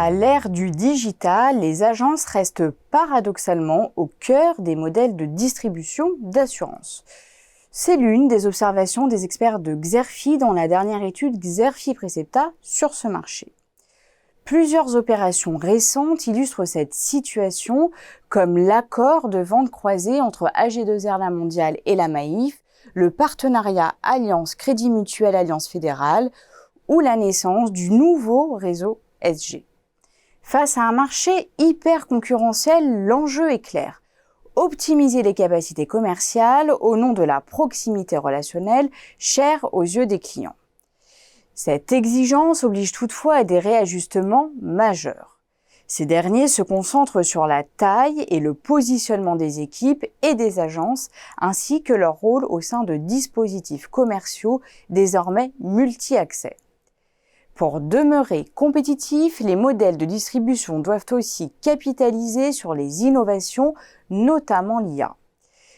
À l'ère du digital, les agences restent paradoxalement au cœur des modèles de distribution d'assurance. C'est l'une des observations des experts de Xerfi dans la dernière étude Xerfi Precepta sur ce marché. Plusieurs opérations récentes illustrent cette situation, comme l'accord de vente croisée entre AG2R La Mondiale et la Maif, le partenariat Alliance Crédit Mutuel Alliance Fédérale ou la naissance du nouveau réseau SG. Face à un marché hyper concurrentiel, l'enjeu est clair. Optimiser les capacités commerciales au nom de la proximité relationnelle chère aux yeux des clients. Cette exigence oblige toutefois à des réajustements majeurs. Ces derniers se concentrent sur la taille et le positionnement des équipes et des agences, ainsi que leur rôle au sein de dispositifs commerciaux désormais multi-accès. Pour demeurer compétitifs, les modèles de distribution doivent aussi capitaliser sur les innovations, notamment l'IA.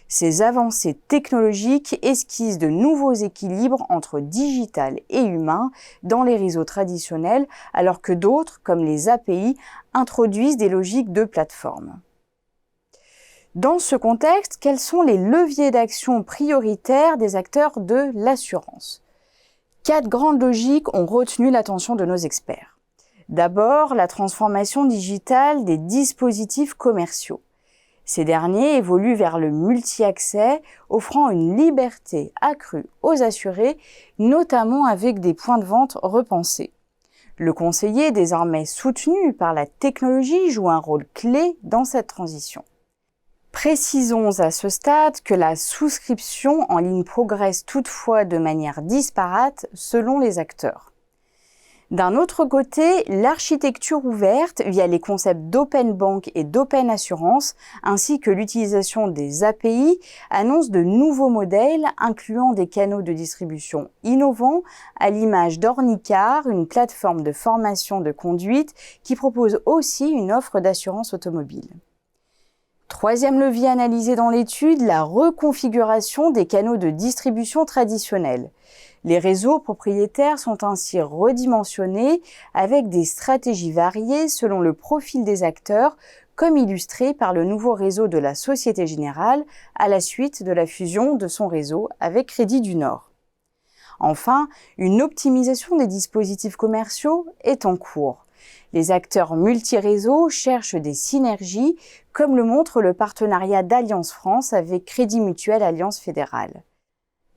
Ces avancées technologiques esquissent de nouveaux équilibres entre digital et humain dans les réseaux traditionnels, alors que d'autres, comme les API, introduisent des logiques de plateforme. Dans ce contexte, quels sont les leviers d'action prioritaires des acteurs de l'assurance ? 4 grandes logiques ont retenu l'attention de nos experts. D'abord, la transformation digitale des dispositifs commerciaux. Ces derniers évoluent vers le multi-accès, offrant une liberté accrue aux assurés, notamment avec des points de vente repensés. Le conseiller, désormais soutenu par la technologie, joue un rôle clé dans cette transition. Précisons à ce stade que la souscription en ligne progresse toutefois de manière disparate selon les acteurs. D'un autre côté, l'architecture ouverte via les concepts d'Open Bank et d'Open Assurance ainsi que l'utilisation des API annonce de nouveaux modèles incluant des canaux de distribution innovants à l'image d'Ornicar, une plateforme de formation de conduite qui propose aussi une offre d'assurance automobile. Troisième levier analysé dans l'étude, la reconfiguration des canaux de distribution traditionnels. Les réseaux propriétaires sont ainsi redimensionnés avec des stratégies variées selon le profil des acteurs, comme illustré par le nouveau réseau de la Société Générale à la suite de la fusion de son réseau avec Crédit du Nord. Enfin, une optimisation des dispositifs commerciaux est en cours. Les acteurs multi-réseaux cherchent des synergies, comme le montre le partenariat d'Alliance France avec Crédit Mutuel Alliance Fédérale.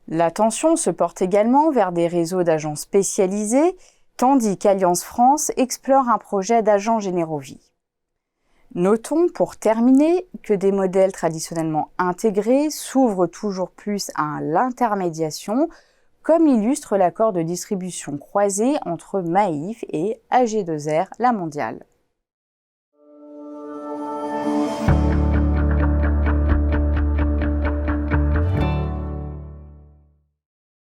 L'attention se porte également vers des réseaux d'agents spécialisés, tandis qu'Alliance France explore un projet d'agents généraux vie. Notons pour terminer que des modèles traditionnellement intégrés s'ouvrent toujours plus à l'intermédiation, comme illustre l'accord de distribution croisé entre Maif et AG2R La Mondiale.